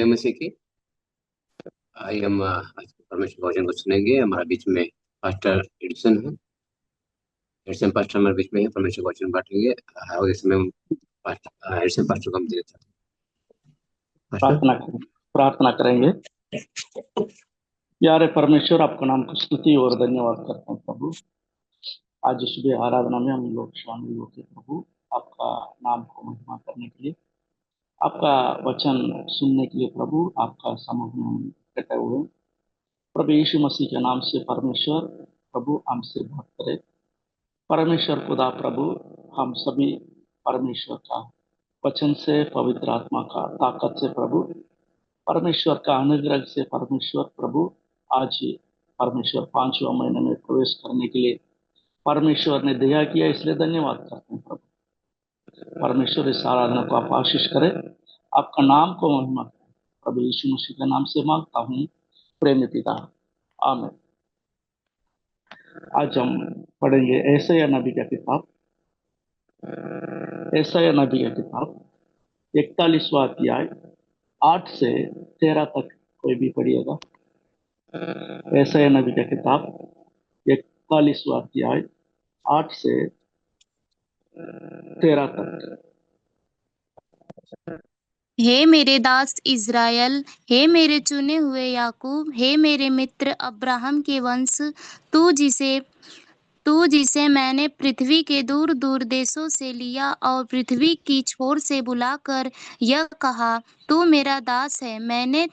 जय मसीह की। आइए हम आज के परमेश्वर वचन को सुनेंगे। हमारे बीच में पास्टर एडिसन है। एडिसन पास्टर हमारे बीच में है, परमेश्वर वचन बांटेंगे। और इस समय हम एडिसन पास्टर को हम देना चाहते हैं। पास्टर। प्रार्थना करेंगे। प्यारे परमेश्वर, आपका नाम को स्तुति और धन्यवाद करता हूँ प्रभु। आज सुबह आराधना में हम लोग शामिल होते प्रभु, आपका नाम को महिमा करने के लिए, आपका वचन सुनने के लिए प्रभु, आपका समूह में हम इकट्ठे हुए हैं। प्रभु यीशु मसीह के नाम से परमेश्वर प्रभु हमसे बात करे। परमेश्वर खुदा प्रभु, हम सभी परमेश्वर का वचन से, पवित्र आत्मा का ताकत से प्रभु, परमेश्वर का अनुग्रह से परमेश्वर प्रभु, आज परमेश्वर 5वें महीने में प्रवेश करने के लिए परमेश्वर ने दया किया, इसलिए धन्यवाद करते हैं प्रभु। परमेश्वर इस आराधना को आप आशीष करें, आपका नाम को महिमा करें। प्रभु यीशु मसीह के नाम से मांगता हूँ प्रेम पिता, आमीन। आज हम पढ़ेंगे यशायाह नबी का किताब, यशायाह नबी का किताब 41वां अध्याय 8 से 13 तक। कोई भी पढ़िएगा। यशायाह नबी का किताब 41वां अध्याय 8 से 13 तक। हे मेरे दास इज़राइल, हे मेरे चुने हुए याकूब, हे मेरे मित्र अब्राहम के वंश, तू जिसे मैंने पृथ्वी के दूर दूर देशों से लिया और पृथ्वी की छोर से बुलाकर यह कहा, तू मेरा दास है, मैंने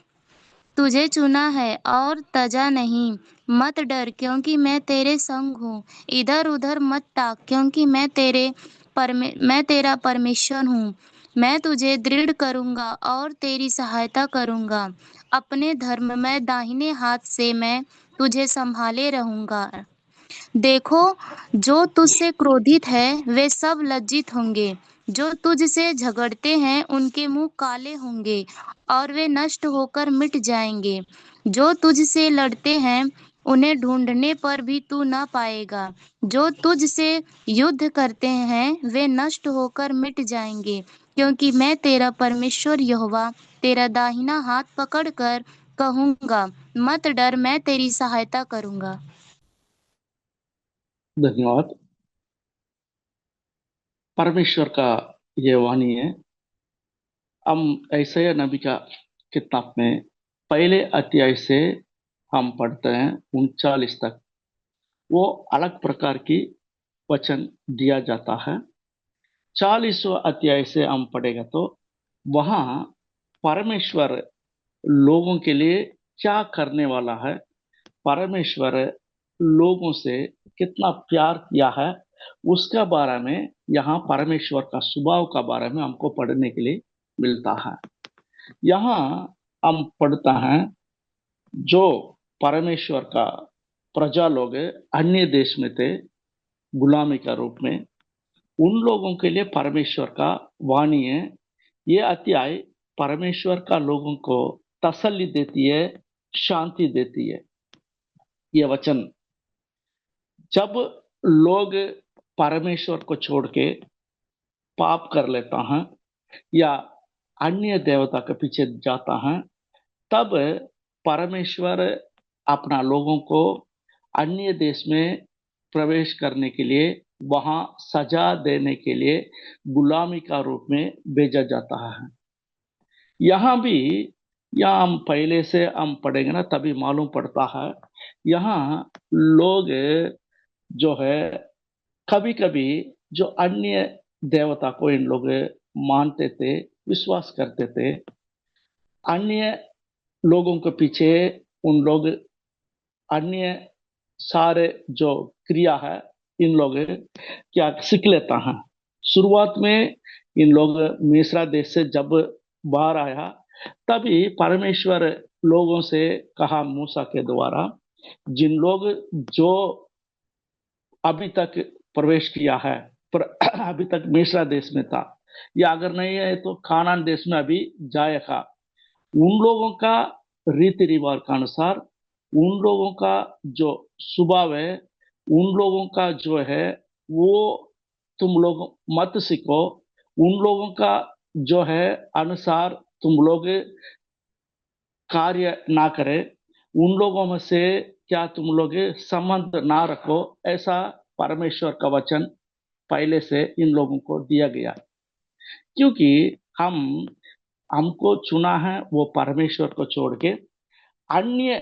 तुझे चुना है और तजा नहीं। मत डर, क्योंकि मैं तेरे संग हूँ। इधर उधर मत ताक, क्योंकि मैं तेरा परमेश्वर हूँ। मैं तुझे दृढ़ करूँगा और तेरी सहायता करूँगा। अपने धर्ममय दाहिने हाथ से मैं तुझे संभाले रहूँगा। देखो, जो तुझसे क्रोधित है वे सब लज्जित होंगे, जो तुझसे झगड़ते हैं उनके मुंह काले होंगे और वे नष्ट होकर मिट जाएंगे। जो तुझसे लड़ते हैं उन्हें ढूंढने पर भी तू न पाएगा। जो तुझसे युद्ध करते हैं वे नष्ट होकर मिट जाएंगे, क्योंकि मैं तेरा परमेश्वर यहोवा तेरा दाहिना हाथ पकड़कर कहूँगा, मत डर, मैं तेरी सहायता करूँगा। धन्यवाद। परमेश्वर का ये वाणी है। हम यशायाह नबी का किताब में पहले अध्याय से हम पढ़ते हैं 39 तक। वो अलग प्रकार की वचन दिया जाता है। 40वां अध्याय से हम पढ़ेगा तो वहां परमेश्वर लोगों के लिए क्या करने वाला है, परमेश्वर लोगों से कितना प्यार किया है, उसका बारे में, यहाँ परमेश्वर का स्वभाव का बारे में हमको पढ़ने के लिए मिलता है। यहाँ हम पढ़ता है जो परमेश्वर का प्रजा लोग अन्य देश में थे गुलामी का रूप में, उन लोगों के लिए परमेश्वर का वाणी है। ये अध्याय परमेश्वर का लोगों को तसल्ली देती है, शांति देती है। ये वचन, जब लोग परमेश्वर को छोड़ के पाप कर लेता है या अन्य देवता के पीछे जाता है, तब परमेश्वर अपना लोगों को अन्य देश में प्रवेश करने के लिए, वहां सजा देने के लिए गुलामी का रूप में भेजा जाता है। यहाँ भी, यहाँ हम पहले से हम पढ़ेंगे ना तभी मालूम पड़ता है। यहाँ लोग जो है कभी कभी जो अन्य देवता को इन लोग मानते थे, विश्वास करते थे, अन्य लोगों के पीछे उन लोग अन्य सारे जो क्रिया है इन लोग क्या सीख लेता है। शुरुआत में इन लोग मिस्र देश से जब बाहर आया, तभी परमेश्वर लोगों से कहा मूसा के द्वारा, जिन लोग जो अभी तक प्रवेश किया है पर अभी तक मिस्र देश में था, या अगर नहीं है तो कानान देश में अभी जाएगा, उन लोगों का रीति रिवाज के अनुसार, उन लोगों का जो स्वभाव है, उन लोगों का जो है वो तुम लोग मत सीखो। उन लोगों का जो है अनुसार तुम लोग कार्य ना करे, उन लोगों में से क्या तुम लोग संबंध ना रखो, ऐसा परमेश्वर का वचन पहले से इन लोगों को दिया गया। क्योंकि हम हमको चुना है वो परमेश्वर को छोड़ के अन्य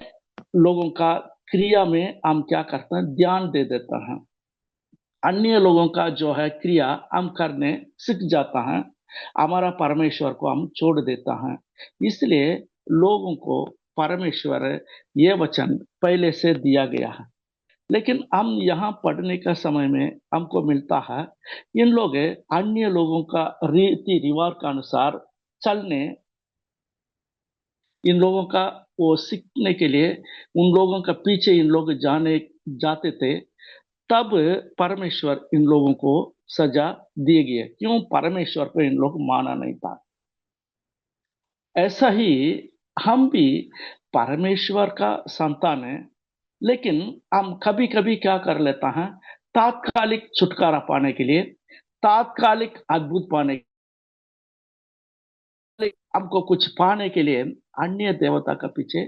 लोगों का क्रिया में हम क्या करते हैं, ध्यान दे देता है। अन्य लोगों का जो है क्रिया हम करने सीख जाता है, हमारा परमेश्वर को हम छोड़ देता है। इसलिए लोगों को परमेश्वर ये वचन पहले से दिया गया है। लेकिन हम यहाँ पढ़ने का समय में हमको मिलता है, इन लोग अन्य लोगों का रीति रिवाज के अनुसार चलने, इन लोगों का वो सीखने के लिए उन लोगों का पीछे इन लोग जाते थे। तब परमेश्वर इन लोगों को सजा दिए गए। क्यों? परमेश्वर को इन लोग माना नहीं था। ऐसा ही हम भी परमेश्वर का संतान है, लेकिन हम कभी कभी क्या कर लेता है, तात्कालिक छुटकारा पाने के लिए, तात्कालिक अद्भुत पाने, हमको कुछ पाने के लिए अन्य देवता का पीछे,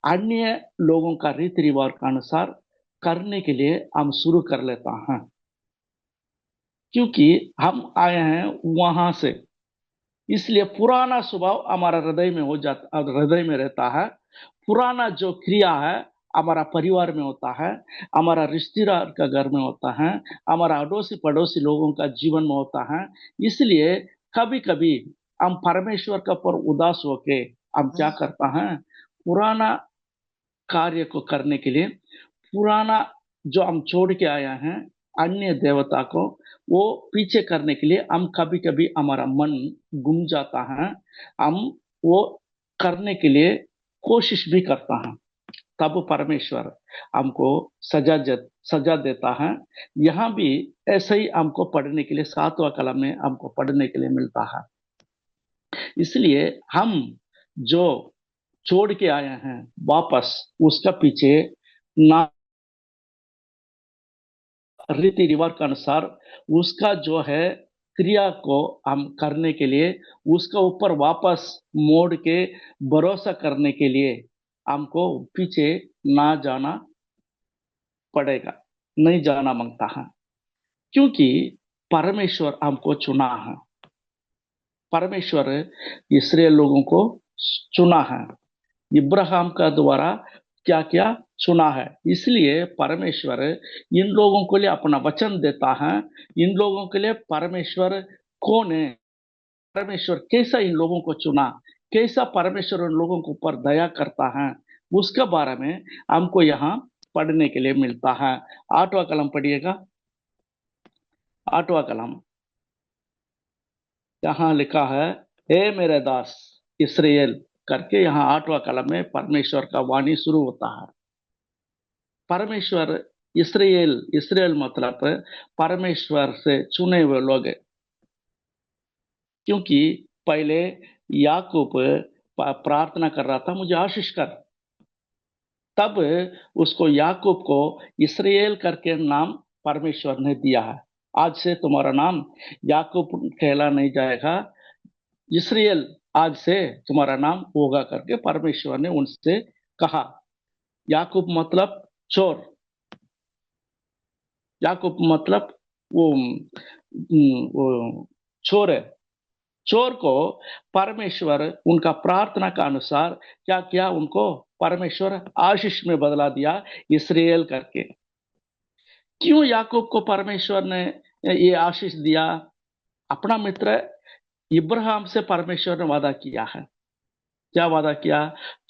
अन्य लोगों का रीति रिवाज के अनुसार करने के लिए हम शुरू कर लेता हैं। क्योंकि हम आए हैं वहां से, इसलिए पुराना स्वभाव हमारा हृदय में रहता है। पुराना जो क्रिया है हमारा परिवार में होता है, हमारा रिश्तेदार का घर में होता है, हमारा अड़ोसी पड़ोसी लोगों का जीवन में होता है। इसलिए कभी कभी हम परमेश्वर का पर उदास होके हम क्या करता है, पुराना कार्य को करने के लिए, पुराना जो हम छोड़ के आया हैं अन्य देवता को, वो पीछे करने के लिए हम कभी कभी हमारा मन गुम जाता है, हम वो करने के लिए कोशिश भी करता है। तब परमेश्वर हमको सजा देता है। यहाँ भी ऐसे ही हमको पढ़ने के लिए 7वां कलम में हमको पढ़ने के लिए मिलता है। इसलिए हम जो छोड़ के आए हैं वापस उसका पीछे ना, रीति रिवाज के अनुसार उसका जो है क्रिया को हम करने के लिए, उसका ऊपर वापस मोड़ के भरोसा करने के लिए हमको पीछे ना जाना पड़ेगा, नहीं जाना मांगता है। क्योंकि परमेश्वर हमको चुना है, परमेश्वर इस्राएल लोगों को चुना है, इब्राहिम का द्वारा क्या क्या चुना है। इसलिए परमेश्वर इन लोगों के लिए अपना वचन देता है। इन लोगों के लिए परमेश्वर कौन है, परमेश्वर कैसा इन लोगों को चुना, कैसा परमेश्वर उन लोगों के ऊपर दया करता है, उसके बारे में हमको यहाँ पढ़ने के लिए मिलता है। 8वां कलम पढ़िएगा। 8वां कलम यहाँ लिखा है, हे मेरे दास इस्राएल करके, यहाँ 8वां कलम में परमेश्वर का वाणी शुरू होता है। परमेश्वर इस्राएल, इस्राएल मतलब परमेश्वर से चुने हुए लोग। क्योंकि पहले याकूब प्रार्थना कर रहा था, मुझे आशीष कर, तब उसको याकूब को इस्राएल करके नाम परमेश्वर ने दिया है। आज से तुम्हारा नाम याकूब कहला नहीं जाएगा, इस्राएल आज से तुम्हारा नाम होगा करके परमेश्वर ने उनसे कहा। याकूब मतलब चोर, याकूब मतलब वो चोर है। चोर को परमेश्वर उनका प्रार्थना का अनुसार क्या किया, उनको परमेश्वर आशीष में बदला दिया, इस्राएल करके। क्यों याकूब को परमेश्वर ने ये आशीष दिया? अपना मित्र इब्राहिम से परमेश्वर ने वादा किया है। क्या वादा किया?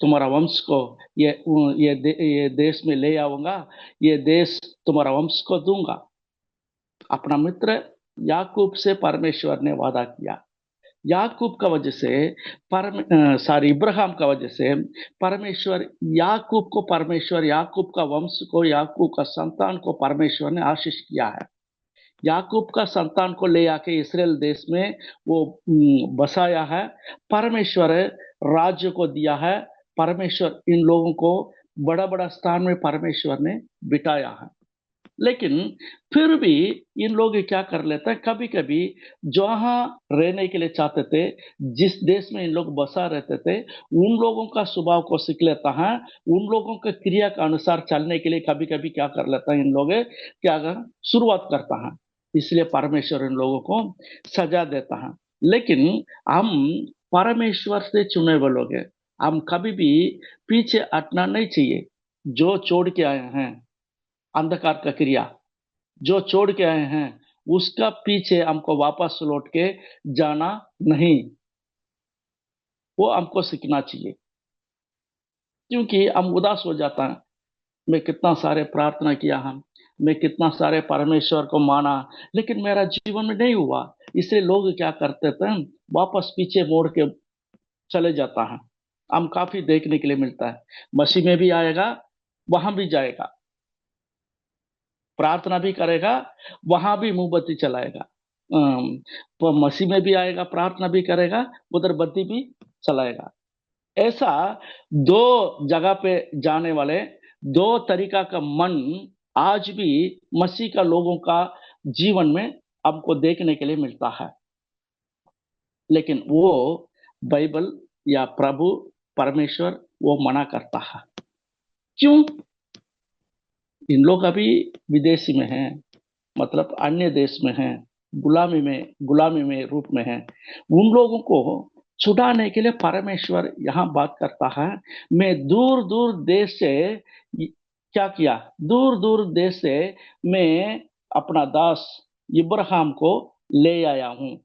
तुम्हारा वंश को ये देश में ले आऊंगा, ये देश तुम्हारा वंश को दूंगा। अपना मित्र याकूब से परमेश्वर ने वादा किया। याकूब का वजह से इब्राहिम का वजह से परमेश्वर याकूब को, परमेश्वर याकूब का वंश को, याकूब का संतान को परमेश्वर ने आशीष किया है। याकूब का संतान को ले आके इस्राएल देश में वो बसाया है। परमेश्वर राज्य को दिया है। परमेश्वर इन लोगों को बड़ा बड़ा स्थान में परमेश्वर ने बिठाया है। लेकिन फिर भी इन लोग क्या कर लेते हैं, कभी कभी जहाँ रहने के लिए चाहते थे, जिस देश में इन लोग बसा रहते थे, उन लोगों का स्वभाव को सीख लेता है, उन लोगों के क्रिया के अनुसार चलने के लिए कभी कभी क्या कर लेता है, इन लोग क्या शुरुआत करता है। इसलिए परमेश्वर इन लोगों को सजा देता है। लेकिन हम परमेश्वर से चुने हुए लोग हैं, हम कभी भी पीछे हटना नहीं चाहिए। जो छोड़ के आए हैं अंधकार का क्रिया, जो छोड़ के आए हैं उसका पीछे हमको वापस लौट के जाना नहीं, वो हमको सीखना चाहिए। क्योंकि हम उदास हो जाता है, मैं कितना सारे प्रार्थना किया हम, मैं कितना सारे परमेश्वर को माना, लेकिन मेरा जीवन में नहीं हुआ। इसलिए लोग क्या करते थे, वापस पीछे मोड़ के चले जाता है। हम काफी देखने के लिए मिलता है, मसीह में भी आएगा, वहां भी जाएगा, प्रार्थना भी करेगा, वहां भी मोमबत्ती चलाएगा। तो मसीह में भी आएगा, प्रार्थना भी करेगा, उधर बत्ती भी चलाएगा। ऐसा दो जगह पे जाने वाले, दो तरीका का मन आज भी मसीह का लोगों का जीवन में आपको देखने के लिए मिलता है। लेकिन वो बाइबल या प्रभु परमेश्वर वो मना करता है। क्यों? इन लोग अभी विदेशी में हैं, मतलब अन्य देश में हैं, गुलामी में रूप में हैं। उन लोगों को छुड़ाने के लिए परमेश्वर यहाँ बात करता है। मैं दूर दूर देश से क्या किया, दूर दूर देश से मैं अपना दास इब्राहिम को ले आया हूं।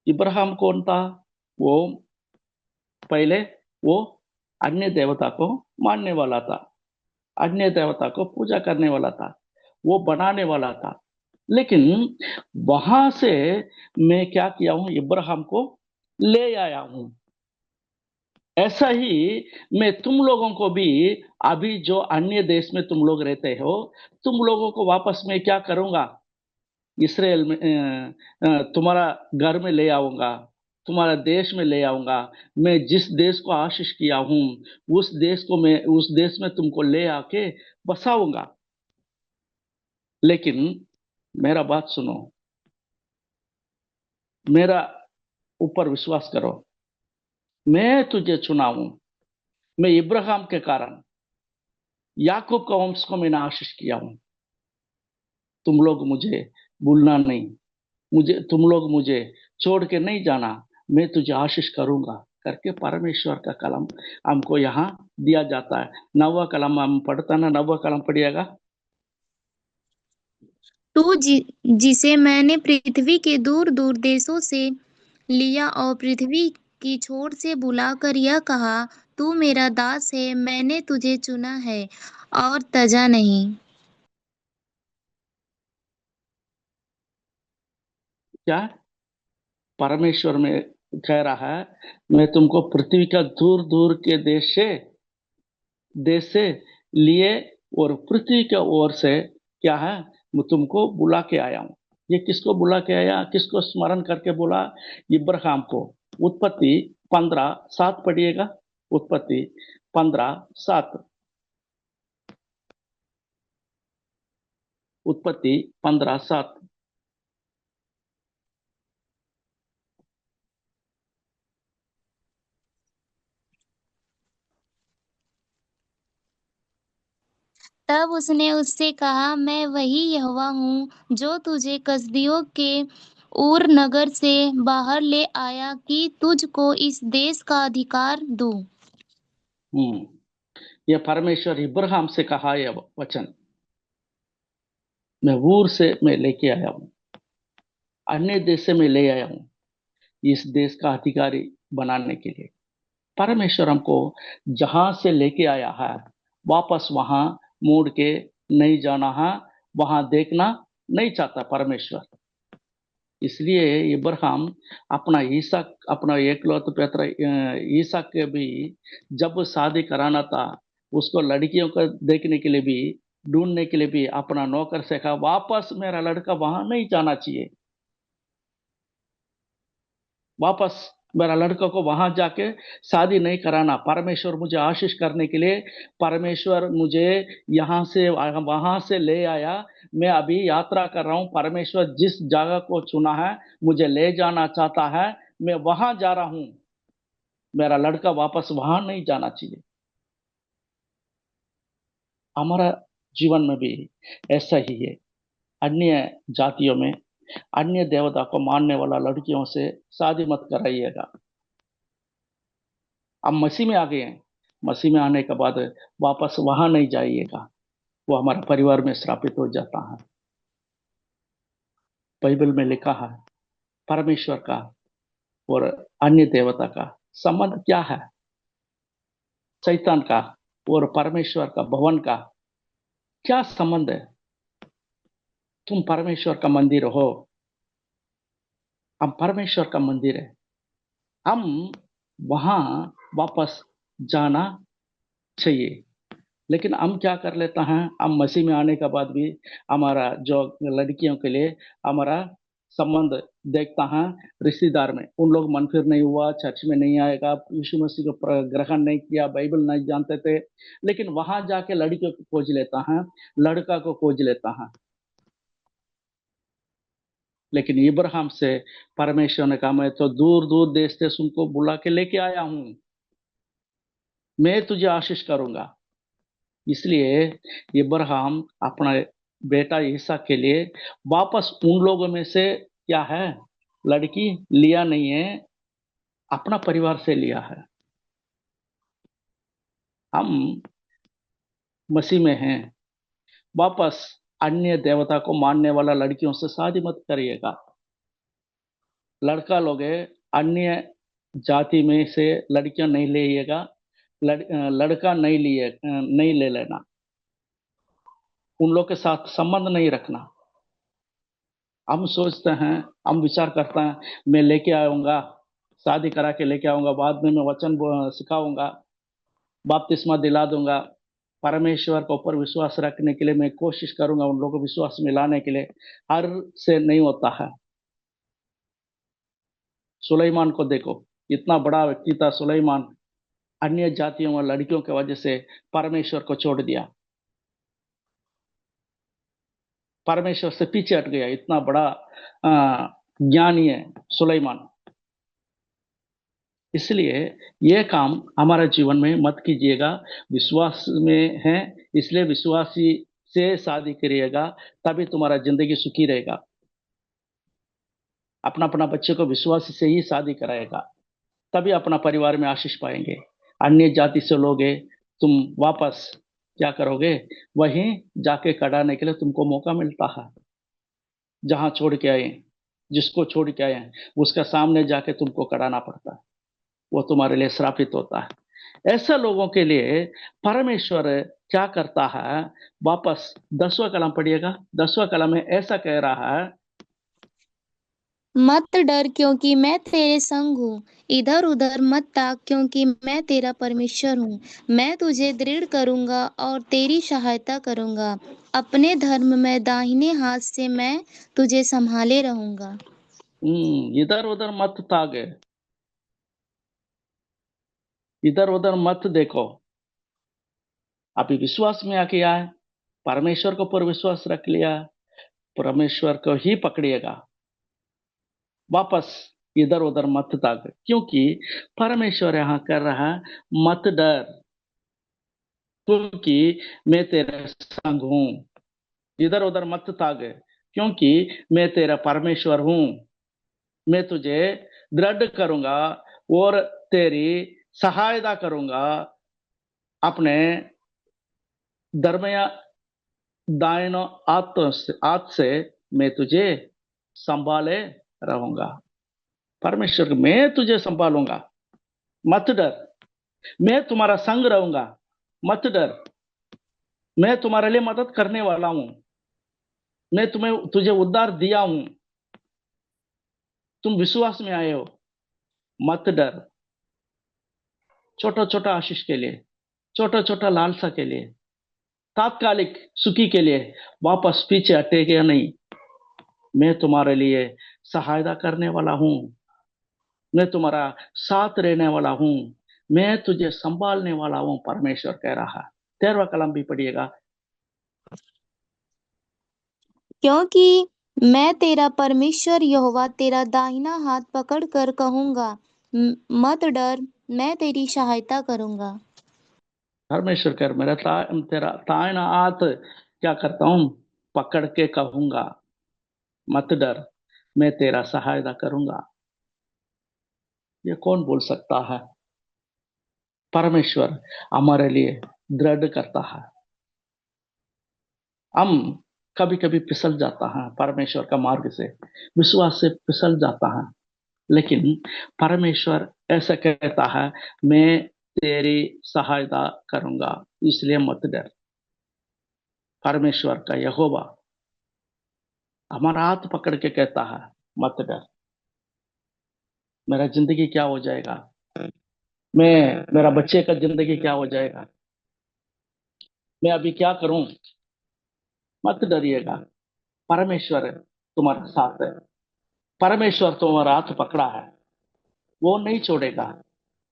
इब्राहिम कौन था? वो पहले वो अन्य देवता को मानने वाला था, अन्य देवता को पूजा करने वाला था, वो बनाने वाला था। लेकिन वहां से मैं क्या किया हूं, इब्राहिम को ले आया हूं। ऐसा ही मैं तुम लोगों को भी, अभी जो अन्य देश में तुम लोग रहते हो, तुम लोगों को वापस मैं क्या करूंगा, इसराइल में तुम्हारा घर में ले आऊंगा, तुम्हारा देश में ले आऊंगा। मैं जिस देश को आशीष किया हूं, उस देश में तुमको ले आके बसाऊंगा। लेकिन मेरा बात सुनो, मेरा ऊपर विश्वास करो। मैं तुझे चुना हूं, मैं इब्राहिम के कारण याकूब का वंश को मैंने आशीष किया हूं। तुम लोग मुझे भूलना नहीं, तुम लोग मुझे छोड़ के नहीं जाना, मैं तुझे आशीष करूंगा करके परमेश्वर का कलम हमको यहाँ दिया जाता है। 9वां कलम हम पढ़ता ना, 9वां कलम पढ़िएगा। जिसे मैंने पृथ्वी के दूर दूर देशों से लिया और पृथ्वी की छोर से बुलाकर यह कहा, तू मेरा दास है, मैंने तुझे चुना है और तजा नहीं। क्या परमेश्वर में कह रहा है, मैं तुमको पृथ्वी का दूर दूर के देश से लिए और पृथ्वी के ओर से क्या है, मैं तुमको बुला के आया हूं। ये किसको बुला के आया, किसको स्मरण करके बोला? इब्राहिम को। उत्पत्ति 15:7 पढ़िएगा। उत्पत्ति 15:7। उत्पत्ति 15:7। तब उसने उससे कहा, मैं वही यहोवा हूँ जो तुझे कसदियों के ऊर नगर से बाहर ले आया कि तुझको इस देश का अधिकार दूं। यह परमेश्वर इब्राहिम से कहा यह वचन, मैं ऊर से मैं लेके आया हूं, अन्य देश से मैं ले आया हूं, इस देश का अधिकारी बनाने के लिए। परमेश्वर हमको जहां से लेके आया है, वापस वहां मोड़ के नहीं जाना है, वहां देखना नहीं चाहता परमेश्वर। इसलिए इब्राहिम अपना ईसाक, अपना एकलौता पुत्र ईसाक के भी जब शादी कराना था, उसको लड़कियों को देखने के लिए भी, ढूंढने के लिए भी अपना नौकर से कहा, वापस मेरा लड़का वहां नहीं जाना चाहिए, वापस मेरा लड़का को वहां जाके शादी नहीं कराना। परमेश्वर मुझे आशीष करने के लिए परमेश्वर मुझे यहाँ से वहां से ले आया। मैं अभी यात्रा कर रहा हूँ। परमेश्वर जिस जगह को चुना है, मुझे ले जाना चाहता है, मैं वहां जा रहा हूँ। मेरा लड़का वापस वहां नहीं जाना चाहिए। हमारा जीवन में भी ऐसा ही है। अन्य जातियों में अन्य देवता को मानने वाला लड़कियों से शादी मत कराइएगा। अब मसीह में आ गए हैं, मसीह में आने के बाद वापस वहां नहीं जाइएगा, वो हमारे परिवार में श्रापित हो जाता है। बाइबल में लिखा है परमेश्वर का और अन्य देवता का संबंध क्या है। शैतान का और परमेश्वर का भवन का क्या संबंध है। तुम परमेश्वर का मंदिर हो, हम परमेश्वर का मंदिर है। हम वहां वापस जाना चाहिए। लेकिन हम क्या कर लेते हैं, हम मसीह में आने के बाद भी हमारा जो लड़कियों के लिए हमारा संबंध देखता है रिश्तेदार में, उन लोग मन फिर नहीं हुआ, चर्च में नहीं आएगा, यीशु मसीह को ग्रहण नहीं किया, बाइबल नहीं जानते थे, लेकिन वहां जाके लड़कियों को खोज लेता है, लड़का को खोज लेता है। लेकिन इब्राहिम से परमेश्वर ने कहा, मैं तो दूर दूर देश से उनको बुला के लेके आया हूं, मैं तुझे आशीष करूंगा। इसलिए इब्राहिम अपना बेटा इसहाक के लिए वापस उन लोगों में से क्या है, लड़की लिया नहीं है, अपना परिवार से लिया है। हम मसीह में हैं, वापस अन्य देवता को मानने वाला लड़कियों से शादी मत करिएगा। लड़का लोग अन्य जाति में से लड़कियां नहीं लेइएगा, लड़का नहीं ले लेना, उन लोग के साथ संबंध नहीं रखना। हम सोचते हैं, हम विचार करते हैं, मैं लेके आऊंगा, शादी करा के लेके आऊंगा, बाद में मैं वचन सिखाऊंगा, बपतिस्मा दिला दूंगा, परमेश्वर के ऊपर विश्वास रखने के लिए मैं कोशिश करूंगा, उन लोगों को विश्वास में लाने के लिए। हर से नहीं होता है। सुलेमान को देखो, इतना बड़ा व्यक्ति था सुलेमान, अन्य जातियों और लड़कियों की वजह से परमेश्वर को छोड़ दिया, परमेश्वर से पीछे हट गया। इतना बड़ा ज्ञानी है सुलेमान। इसलिए यह काम हमारे जीवन में मत कीजिएगा। विश्वास में है, इसलिए विश्वासी से शादी करिएगा, तभी तुम्हारा जिंदगी सुखी रहेगा। अपना अपना बच्चे को विश्वासी से ही शादी कराएगा, तभी अपना परिवार में आशीष पाएंगे। अन्य जाति से लोगे, तुम वापस क्या करोगे, वहीं जाके कड़ाने के लिए तुमको मौका मिलता है। जहां छोड़ के आए, जिसको छोड़ के आए उसका सामने जाके तुमको कड़ाना पड़ता है, वो तुम्हारे लिए श्रापित होता है। ऐसे लोगों के लिए परमेश्वर क्या करता है, वापस 10वां कलम पढ़िएगा। 10वां कलम में ऐसा कह रहा है, मत डर क्योंकि मैं तेरे संग हूँ, इधर उधर मत ताक क्योंकि मैं तेरा परमेश्वर हूँ। मैं तुझे दृढ़ करूंगा और तेरी सहायता करूंगा, अपने धर्म में दाहिने हाथ से मैं तुझे संभाले रहूंगा। इधर उधर मत तागे, इधर उधर मत देखो। अभी विश्वास में आके आए, परमेश्वर के ऊपर विश्वास रख लिया, परमेश्वर को ही पकड़िएगा, वापस इधर उधर मत ताक, क्योंकि परमेश्वर यहां कर रहा है, मत डर क्योंकि मैं तेरे संग हूं। इधर उधर मत ताक क्योंकि मैं तेरा परमेश्वर हूं। मैं तुझे दृढ़ करूंगा और तेरी सहायता करूंगा, अपने दरमिया दाहिनो हाथ से मैं तुझे संभाले रहूंगा। परमेश्वर, मैं तुझे संभालूंगा, मत डर, मैं तुम्हारा संग रहूंगा, मत डर, मैं तुम्हारे लिए मदद करने वाला हूं, मैं तुझे उद्धार दिया हूं, तुम विश्वास में आए हो, मत डर। छोटा छोटा आशीष के लिए, छोटा छोटा लालसा के लिए, तात्कालिक सुखी के लिए वापस पीछे हटेगा नहीं। मैं तुम्हारे लिए सहायता करने वाला हूं। मैं तुम्हारा साथ रहने वाला हूँ, मैं तुझे संभालने वाला हूँ, परमेश्वर कह रहा है। 13वां कलम भी पढ़िएगा। क्योंकि मैं तेरा परमेश्वर यहोवा तेरा दाहिना हाथ पकड़कर कहूँगा, मत डर, मैं तेरी सहायता करूँगा। परमेश्वर कर मेरा तेरा दाहिना हाथ क्या करता हूँ, पकड़ के कहूंगा, मत डर, मैं तेरा सहायता करूंगा। ये कौन बोल सकता है? परमेश्वर हमारे लिए दृढ़ करता है। हम कभी कभी फिसल जाता है परमेश्वर का मार्ग से, विश्वास से फिसल जाता है, लेकिन परमेश्वर ऐसा कहता है, मैं तेरी सहायता करूंगा, इसलिए मत डर। परमेश्वर का यहोवा हमारा हाथ पकड़ के कहता है, मत डर। मेरा जिंदगी क्या हो जाएगा, मेरा बच्चे का जिंदगी क्या हो जाएगा, मैं अभी क्या करूं, मत डरिएगा, परमेश्वर तुम्हारे साथ है। परमेश्वर तुम्हारा हाथ पकड़ा है, वो नहीं छोड़ेगा।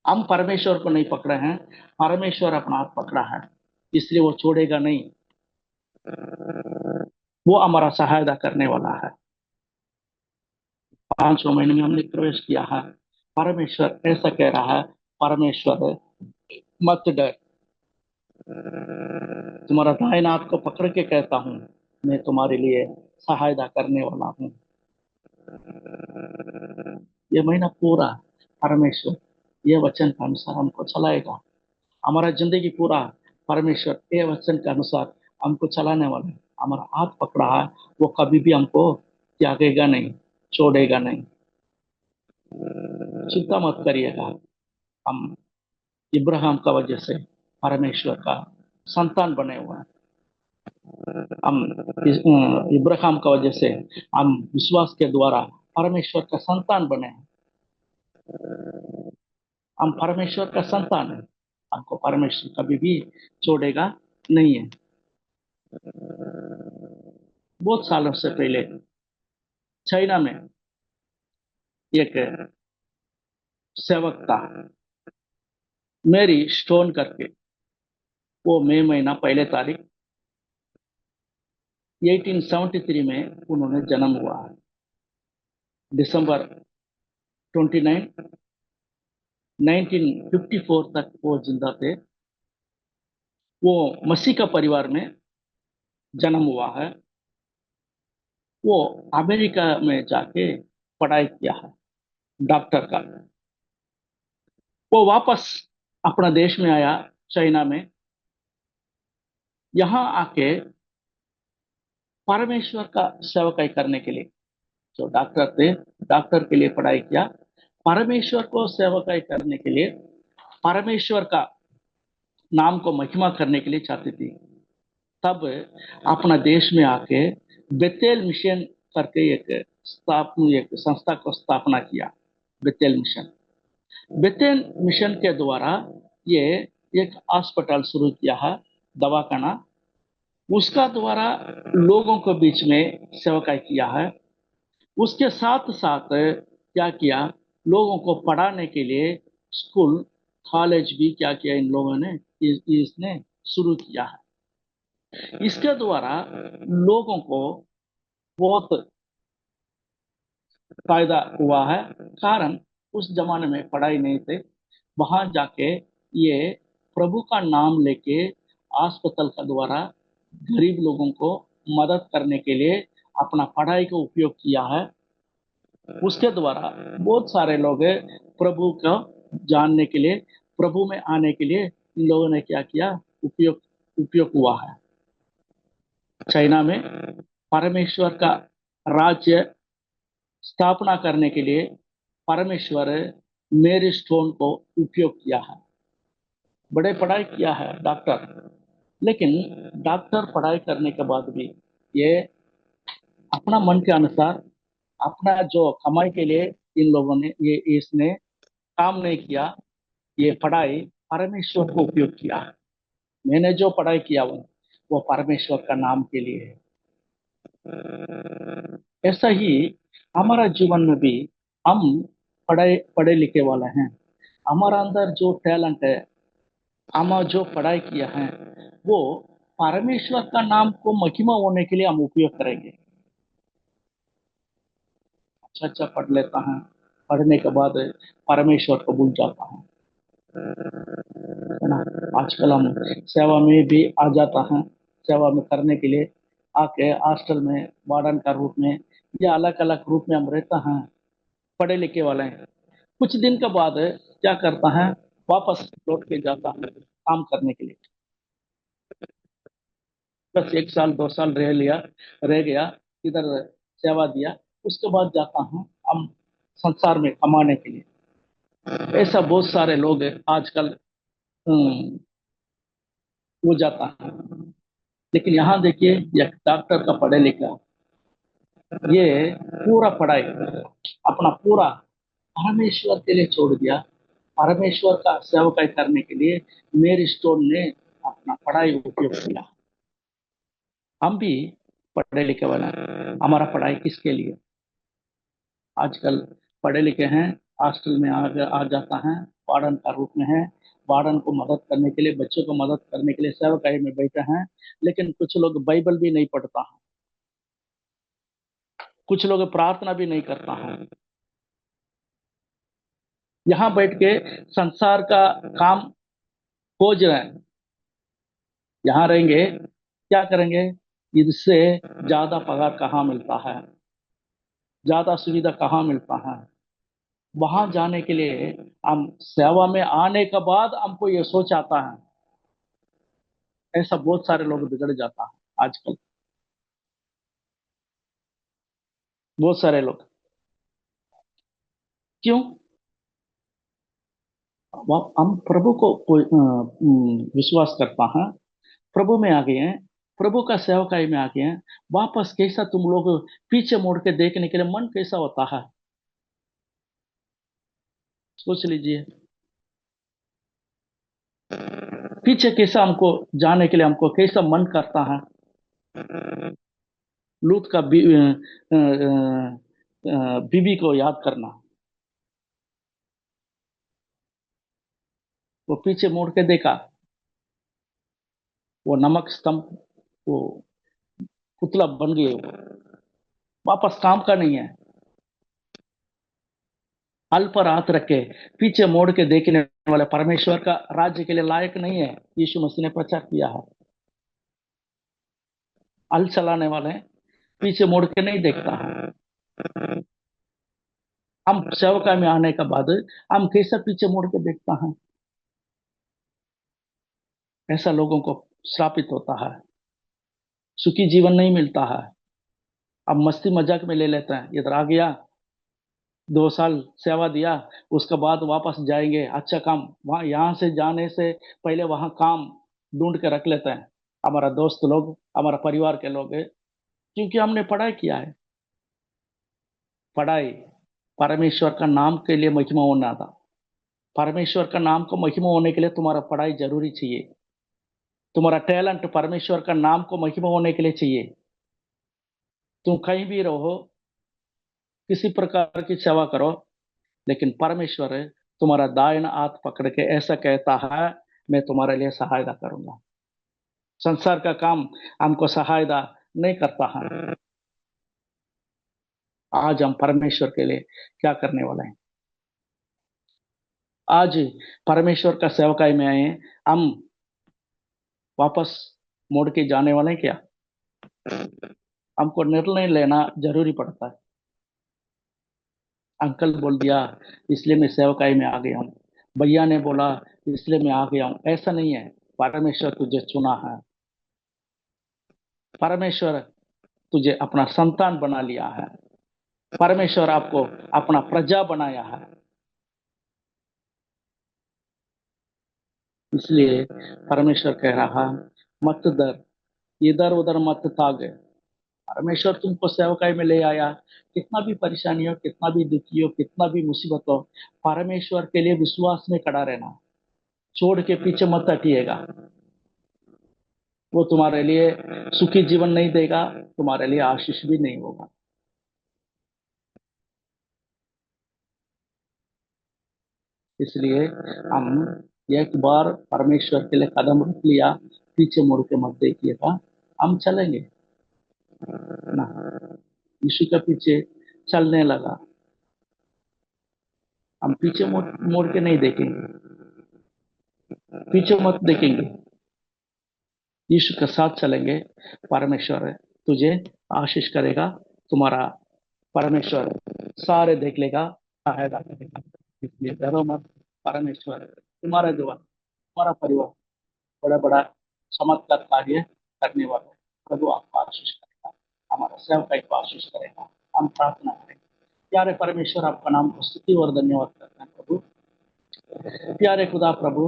हम परमेश्वर को नहीं पकड़े हैं, परमेश्वर अपना हाथ पकड़ा है, इसलिए वो छोड़ेगा नहीं। वो हमारा सहायता करने वाला है। 5वें महीने में हमने प्रवेश किया है। परमेश्वर ऐसा कह रहा है, परमेश्वर मत डर, तुम्हारा दाहिना हाथ को पकड़ के कहता हूँ, मैं तुम्हारे लिए सहायता करने वाला हूँ। ये महीना पूरा परमेश्वर ये वचन के अनुसार हमको चलाएगा। हमारा जिंदगी पूरा परमेश्वर ये वचन के अनुसार हमको चलाने वाला है। हमारा हाथ पकड़ा है, वो कभी भी हमको त्यागेगा नहीं, छोड़ेगा नहीं। चिंता मत करिएगा। हम इब्राहिम का वजह से परमेश्वर का संतान बने हुए हैं। हम इब्राहिम का वजह से हम विश्वास के द्वारा परमेश्वर का संतान बने हैं। हम परमेश्वर का संतान है, हमको परमेश्वर कभी भी छोड़ेगा नहीं है। बहुत सालों से पहले चाइना में एक सेवक था, मेरी स्टोन करके। वो मई महीना पहले तारीख 1873 में उन्होंने जन्म हुआ है। दिसंबर 29 1954 तक वो जिंदा थे। वो मसीह का परिवार में जन्म हुआ है। वो अमेरिका में जाके पढ़ाई किया है डॉक्टर का। वो वापस अपना देश में आया, चाइना में। यहाँ आके परमेश्वर का सेवकाई करने के लिए, जो डॉक्टर थे, डॉक्टर के लिए पढ़ाई किया, परमेश्वर को सेवकाई करने के लिए, परमेश्वर का नाम को महिमा करने के लिए चाहती थी। तब अपना देश में आके बेतेल मिशन करके एक संस्था को स्थापना किया, बेतेल मिशन। बेतेल मिशन के द्वारा ये एक अस्पताल शुरू किया है, दवाखाना। उसका द्वारा लोगों के बीच में सेवकाई किया है। उसके साथ साथ क्या किया, लोगों को पढ़ाने के लिए स्कूल कॉलेज भी क्या किया इन लोगों ने, इसने शुरू किया है। इसके द्वारा लोगों को बहुत फायदा हुआ है। कारण उस जमाने में पढ़ाई नहीं थे। वहां जाके ये प्रभु का नाम लेके अस्पताल का द्वारा गरीब लोगों को मदद करने के लिए अपना पढ़ाई का उपयोग किया है। उसके द्वारा बहुत सारे लोग प्रभु को जानने के लिए, प्रभु में आने के लिए इन लोगों ने क्या किया, उपयोग उपयोग हुआ है। चाइना में परमेश्वर का राज्य स्थापना करने के लिए परमेश्वर मेरी स्टोन को उपयोग किया है। बड़े पढ़ाई किया है डॉक्टर, लेकिन डॉक्टर पढ़ाई करने के बाद भी ये अपना मन के अनुसार, अपना जो कमाई के लिए इन लोगों ने ये इसने काम नहीं किया। ये पढ़ाई परमेश्वर को उपयोग किया है। मैंने जो पढ़ाई किया वो परमेश्वर का नाम के लिए है। ऐसा ही हमारा जीवन में भी हम पढ़े पढ़े लिखे वाले हैं, हमारा अंदर जो टैलेंट है, हम जो पढ़ाई किया है, वो परमेश्वर का नाम को महिमा होने के लिए हम उपयोग करेंगे। अच्छा अच्छा पढ़ लेता है, पढ़ने के बाद परमेश्वर को भूल जाता है ना। आजकल हम सेवा में भी आ जाता है, सेवा में करने के लिए आके हॉस्टल में वार्डन का रूप में या अलग अलग रूप में हम रहता हैं, पढ़े लिखे वाले हैं। कुछ दिन के बाद क्या करता है, वापस लौट के जाता है काम करने के लिए। बस 1 साल 2 साल रह गया, इधर सेवा दिया, उसके बाद जाता हूँ हम संसार में कमाने के लिए। ऐसा बहुत सारे लोग आजकल हो जाता है। लेकिन यहाँ देखिए, एक डॉक्टर का पढ़े लिखा, ये पूरा पढ़ाई अपना पूरा परमेश्वर के लिए छोड़ दिया। परमेश्वर का सेवकाई करने के लिए मेरी स्टोन ने अपना पढ़ाई उपयोग किया। हम भी पढ़े लिखे वाला हैं, हमारा पढ़ाई किसके लिए? आजकल पढ़े लिखे हैं, हॉस्टल में आ जाता है, वार्डन का रूप में है, वार्डन को मदद करने के लिए, बच्चों को मदद करने के लिए सेवकाई में बैठे हैं। लेकिन कुछ लोग बाइबल भी नहीं पढ़ता है, कुछ लोग प्रार्थना भी नहीं करता है। यहाँ बैठ के संसार का काम खोज रहे हैं। यहाँ रहेंगे, क्या करेंगे? इससे ज्यादा पगार कहाँ मिलता है, ज्यादा सुविधा कहाँ मिलता है? वहां जाने के लिए हम सेवा में आने के बाद हमको ये सोच आता है। ऐसा बहुत सारे लोग बिगड़ जाता है आजकल, बहुत सारे लोग। क्यों? हम प्रभु को विश्वास करता है, प्रभु में आ गए हैं, प्रभु का सेवकाई में आ गए हैं, वापस कैसा तुम लोग पीछे मुड़ के देखने के लिए मन कैसा होता है? सोच लीजिए, पीछे कैसा हमको जाने के लिए हमको कैसा मन करता है? लूत का बीबी को याद करना, वो पीछे मुड़ के देखा, वो नमक स्तंभ, वो पुतला बन गए, वो वापस काम का नहीं है। हल पर हाथ रख के पीछे मोड़ के देखने वाले परमेश्वर का राज्य के लिए लायक नहीं है। यीशु मसीह ने प्रचार किया है। हल चलाने वाले पीछे मोड़ के नहीं देखता है। हम सेवका में आने के बाद हम कैसा पीछे मुड़ के देखता है? ऐसा लोगों को श्रापित होता है, सुखी जीवन नहीं मिलता है। अब मस्ती मजाक में ले लेते हैं, इधर आ गया, 2 साल सेवा दिया, उसके बाद वापस जाएंगे, अच्छा काम, वहां यहाँ से जाने से पहले वहां काम ढूंढ के रख लेते हैं, हमारा दोस्त लोग, हमारा परिवार के लोग, क्योंकि हमने पढ़ाई किया है। पढ़ाई परमेश्वर का नाम के लिए महिमा होना था। परमेश्वर का नाम को महिमा होने के लिए तुम्हारा पढ़ाई जरूरी चाहिए। तुम्हारा टैलेंट परमेश्वर का नाम को महिमा होने के लिए चाहिए। तुम कहीं भी रहो, किसी प्रकार की सेवा करो, लेकिन परमेश्वर तुम्हारा दाहिना हाथ पकड़ के ऐसा कहता है, मैं तुम्हारे लिए सहायता करूंगा। संसार का काम हमको सहायता नहीं करता है। आज हम परमेश्वर के लिए क्या करने वाले हैं? आज परमेश्वर का सेवकाई में आए हैं, हम वापस मुड़ के जाने वाले हैं क्या? हमको निर्णय लेना जरूरी पड़ता है। अंकल बोल दिया इसलिए मैं सेवकाई में आ गया हूँ, भैया ने बोला इसलिए मैं आ गया हूँ, ऐसा नहीं है। परमेश्वर तुझे चुना है, परमेश्वर तुझे अपना संतान बना लिया है, परमेश्वर आपको अपना प्रजा बनाया है। इसलिए परमेश्वर कह रहा है, मत डर, इधर उधर मत भाग। परमेश्वर तुमको सेवकाई में ले आया, कितना भी परेशानी हो, कितना भी दुखी हो, कितना भी मुसीबत हो, परमेश्वर के लिए विश्वास में खड़ा रहना, छोड़ के पीछे मत हटिएगा। वो तुम्हारे लिए सुखी जीवन नहीं देगा, तुम्हारे लिए आशीष भी नहीं होगा। इसलिए हम एक बार परमेश्वर के लिए कदम रख लिया, पीछे मुड़ के मत देखिएगा, हम चलेंगे ना। यीशु के पीछे चलने लगा, हम पीछे मुड़ के नहीं देखेंगे, पीछे मत देखेंगे, यीशु के साथ चलेंगे। परमेश्वर तुझे आशीष करेगा, तुम्हारा परमेश्वर सारे देख लेगा, सहायता करेगा। इसलिए डरो मत, परमेश्वर तुम्हारे द्वारा तुम्हारा परिवार बड़ा बड़ा चमत्कार कार्य करने वाला है। प्रभु आपको आशीष करेगा, हमारा सेवकाई को आशीष करेगा। हम प्रार्थना करेंगे। प्यारे परमेश्वर, आपका नाम को स्तुति और धन्यवाद करते हैं प्रभु। प्यारे खुदा प्रभु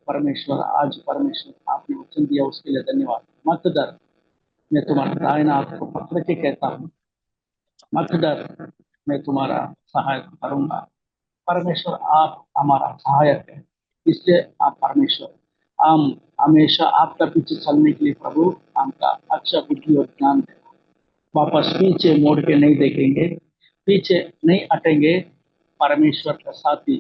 परमेश्वर, आज परमेश्वर आपने वचन दिया उसके लिए धन्यवाद। मत डर, मैं तुम्हारा दाहिना हाथ को पकड़ के कहता हूँ, मत डर, मैं तुम्हारा सहायक करूंगा। परमेश्वर आप हमारा सहायक है, इसलिए आप परमेश्वर हम हमेशा आपका पीछे चलने के लिए प्रभु हमका अच्छा बुद्धि और ज्ञान दे। वापस पीछे मोड़ के नहीं देखेंगे, पीछे नहीं हटेंगे। परमेश्वर का साथी,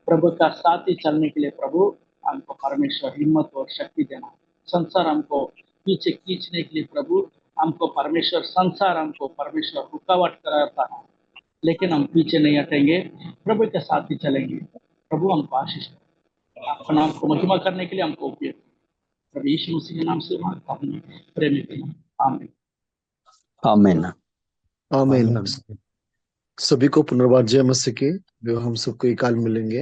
प्रभु का साथी चलने के लिए प्रभु हमको परमेश्वर हिम्मत और शक्ति देना। संसार हमको पीछे खींचने के लिए प्रभु हमको परमेश्वर, संसार हमको परमेश्वर रुकावट कराता है, लेकिन हम पीछे नहीं हटेंगे, प्रभु के साथ ही चलेंगे। प्रभु हमको आशीष करें, आपका नाम को महिमा करने के लिए हमको उपयोग करें। प्रभु यीशु मसीह के नाम से मांगता हूं, प्रेमी के नाम, आमीन। आमीन। आमीन। सभी को पुनर्वार जय मसीह की। जो हम सबको एक काल मिलेंगे।